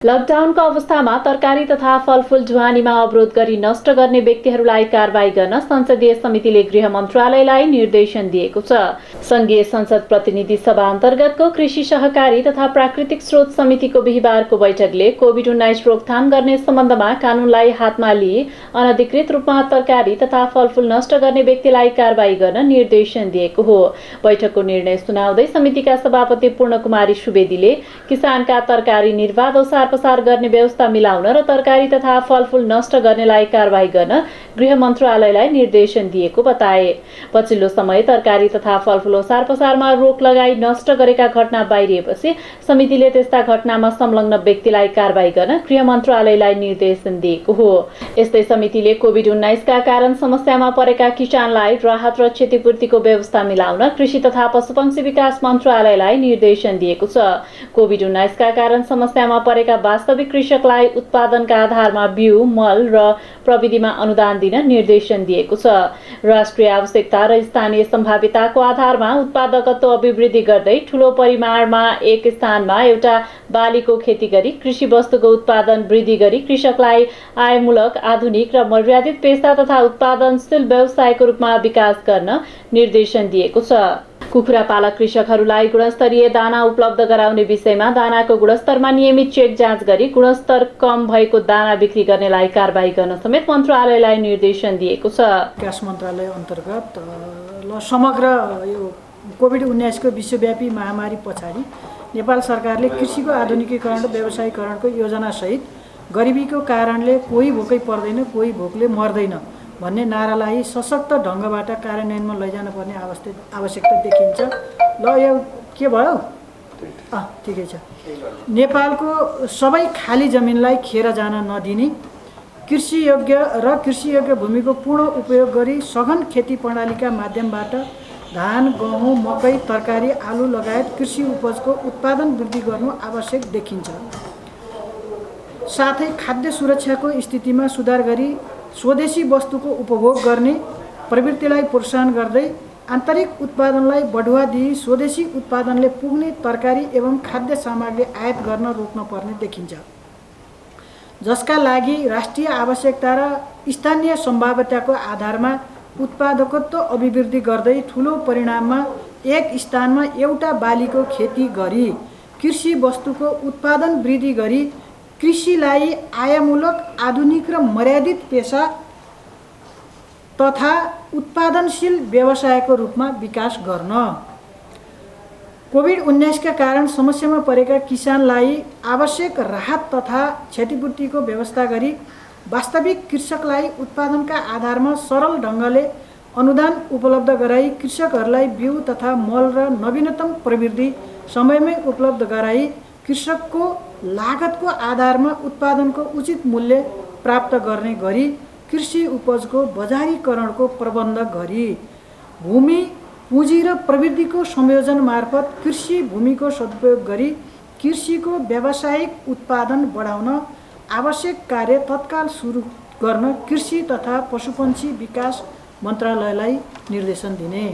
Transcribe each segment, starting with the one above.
लकडाउनको अवस्थामा तरकारी तथा फलफूल ढुवानीमा अवरोध गरी नष्ट गर्ने व्यक्तिहरूलाई कारबाही गर्न संसदीय समितिले गृह मन्त्रालयलाई निर्देशन दिएको छ। संघीय संसद प्रतिनिधि सभा अन्तर्गतको कृषि सहकारी तथा प्राकृतिक स्रोत समितिको बिहिबारको बैठकले कोभिड-19 रोकथाम गर्ने सम्बन्धमा कानूनलाई हातमा लिई अनधिकृत रूपमा तरकारी तथा फलफूल नष्ट गर्ने व्यक्तिलाई कारबाही गर्न निर्देशन दिएको हो। बैठकको निर्णय सुनाउँदै समितिका सभापति पूर्णकुमारी सुवेदीले किसानका तरकारी निर्वाध पसार गर्ने व्यवस्था मिलाउन र तरकारी तथा फलफूल नष्ट गर्नेलाई कारबाही गर्न गृह मन्त्रालयलाई निर्देशन दिएको बताए। पछिल्लो समय तरकारी तथा फलफूल ओसार पसारमा रोक लगाई नष्ट गरेका घटना बाहिरिएपछि समितिले त्यस्ता घटनामा संलग्न व्यक्तिलाई कारबाही गर्न गृह मन्त्रालयलाई निर्देशन दिएको हो। यस्तै समितिले कोभिड-19 का कारण समस्यामा परेका किसानलाई राहत र क्षतिपूर्तिको व्यवस्था मिलाउन कृषि तथा पशुपक्षी विकास मन्त्रालयलाई निर्देशन दिएको छ। कोभिड-19 का कारण समस्यामा परेका वास्तविक कृषकलाई उत्पादनका आधारमा बिउ, मल र प्रविधिमा अनुदान दिन निर्देशन दिएको छ। राष्ट्रिय आवश्यकता र स्थानीय सम्भाव्यताको आधारमा उत्पादकत्व अभिवृद्धि गर्दै ठूलो परिमाणमा एक स्थानमा एउटा बालीको खेती गरी कृषि वस्तुको उत्पादन वृद्धि गरी कृषकलाई आयमूलक, आधुनिक र मर्यादित पेशा तथा उत्पादनशील व्यवसायको रूपमा विकास गर्न निर्देशन दिएको छ। कुखुरा पालक कृषकहरूलाई गुणस्तरीय दाना उपलब्ध गराउने विषयमा दानाको गुणस्तरमा नियमित चेक जाँच गरी गुणस्तर कम भएको दाना बिक्री गर्नेलाई कारबाही गर्न समेत मन्त्रालयलाई निर्देशन दिएको छ। विकास मन्त्रालय अन्तर्गत समग्र यो कोभिड-19 को विश्वव्यापी महामारी पछाडि नेपाल सरकारले कृषिको आधुनिकीकरण र व्यवसायीकरणको योजनासहित गरिबीको कारणले कोही भोकै पर्दैन, कोही भोकले मर्दैन भन्ने नारालाई सशक्त ढङ्गबाट कार्यान्वयनमा लैजान पर्ने आवश्यकता देखिन्छ। ल यो के भयो? ठिकै छ। नेपालको सबै खाली जमिनलाई खेर जान नदिने, कृषियोग्य भूमिको पूर्ण उपयोग गरी सघन खेती प्रणालीका माध्यमबाट धान, गहुँ, मकै, तरकारी, आलु लगायत कृषि उपजको उत्पादन वृद्धि गर्नु आवश्यक देखिन्छ। साथै खाद्य सुरक्षाको स्थितिमा सुधार गरी स्वदेशी वस्तुको उपभोग गर्ने प्रवृत्तिलाई प्रोत्साहन गर्दै आन्तरिक उत्पादनलाई बढुवा दिई स्वदेशी उत्पादनले पुग्ने तरकारी एवं खाद्य सामग्री आयात गर्न रोक्न पर्ने देखिन्छ, जसका लागि राष्ट्रिय आवश्यकता र स्थानीय सम्भाव्यताको आधारमा उत्पादकत्व अभिवृद्धि गर्दै ठूलो परिमाणमा एक स्थानमा एउटा बालीको खेती गरी कृषि वस्तुको उत्पादन वृद्धि गरी कृषिलाई आयमूलक, आधुनिक र मर्यादित पेशा तथा उत्पादनशील व्यवसायको रूपमा विकास गर्न, कोभिड-19 का कारण समस्यामा परेका किसानलाई आवश्यक राहत तथा क्षतिपूर्तिको व्यवस्था गरी वास्तविक कृषकलाई उत्पादनका आधारमा सरल ढङ्गले अनुदान उपलब्ध गराई कृषकहरूलाई बिउ तथा मल र नवीनतम प्रविधि समयमै उपलब्ध गराई कृषकको लागतको आधारमा उत्पादनको उचित मूल्य प्राप्त गर्ने गरी कृषि उपजको बजारीकरणको प्रबन्ध गरी भूमि, पुँजी र प्रविधिको संयोजन मार्फत कृषि भूमिको सदुपयोग गरी कृषिको व्यावसायिक उत्पादन बढाउन आवश्यक कार्य तत्काल सुरु गर्न कृषि तथा पशुपक्षी विकास मन्त्रालयलाई निर्देशन दिने।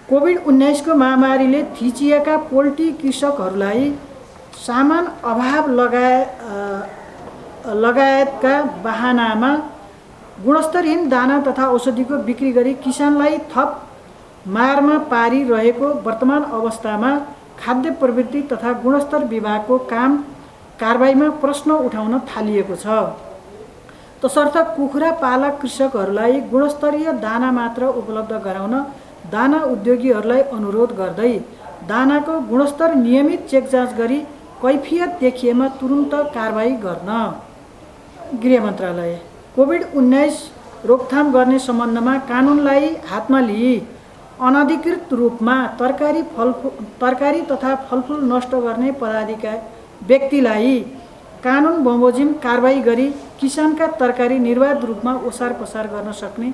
कोभिड-19 को महामारीले थिचिएका पोल्ट्री कृषकहरूलाई सामान अभाव लगायतका बहानामा गुणस्तरहीन दाना तथा औषधिको बिक्री गरी किसानलाई थप मारमा पारिरहेको वर्तमान अवस्थामा खाद्य प्रवृत्ति तथा गुणस्तर विभागको कारबाहीमा प्रश्न उठाउन थालिएको छ। तसर्थ कुखुरा पालक कृषकहरूलाई गुणस्तरीय दाना मात्र उपलब्ध गराउन दाना उद्योगीहरूलाई अनुरोध गर्दै दानाको गुणस्तर नियमित चेक जाँच गरी कैफियत देखिएमा तुरुन्त कारबाही गर्न। गृह मन्त्रालय कोभिड-19 रोकथाम गर्ने सम्बन्धमा कानूनलाई हातमा लिई अनधिकृत रूपमा तरकारी तथा फलफूल नष्ट गर्ने पदाधिकारी व्यक्तिलाई कानुन बमोजिम कारबाही गरी किसानका तरकारी निर्वाध रूपमा ओसार पसार गर्न सक्ने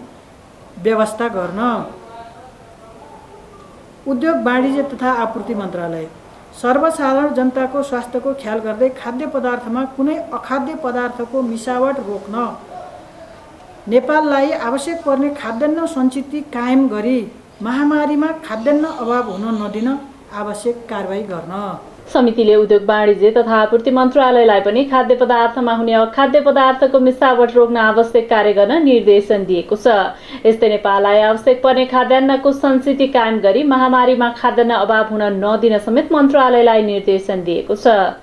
व्यवस्था गर्न। उद्योग, वाणिज्य तथा आपूर्ति मन्त्रालय सर्वसाधारण जनताको स्वास्थ्यको ख्याल गर्दै खाद्य पदार्थमा कुनै अखाद्य पदार्थको मिसावट रोक्न, नेपाललाई आवश्यक पर्ने खाद्यान्न सञ्चित कायम गरी महामारीमा खाद्यान्न अभाव हुन नदिन आवश्यक कारबाही गर्न। समितिले उद्योग वाणिज्य तथा आपूर्ति मन्त्रालयलाई पनि खाद्य पदार्थमा हुने अखाद्य पदार्थको मिसावट रोक्न आवश्यक कार्य गर्न निर्देशन दिएको छ। यस्तै नेपाललाई आवश्यक पर्ने खाद्यान्नको संस्कृति कायम गरी महामारीमा खाद्यान्न अभाव हुन नदिन समेत मन्त्रालयलाई निर्देशन दिएको छ।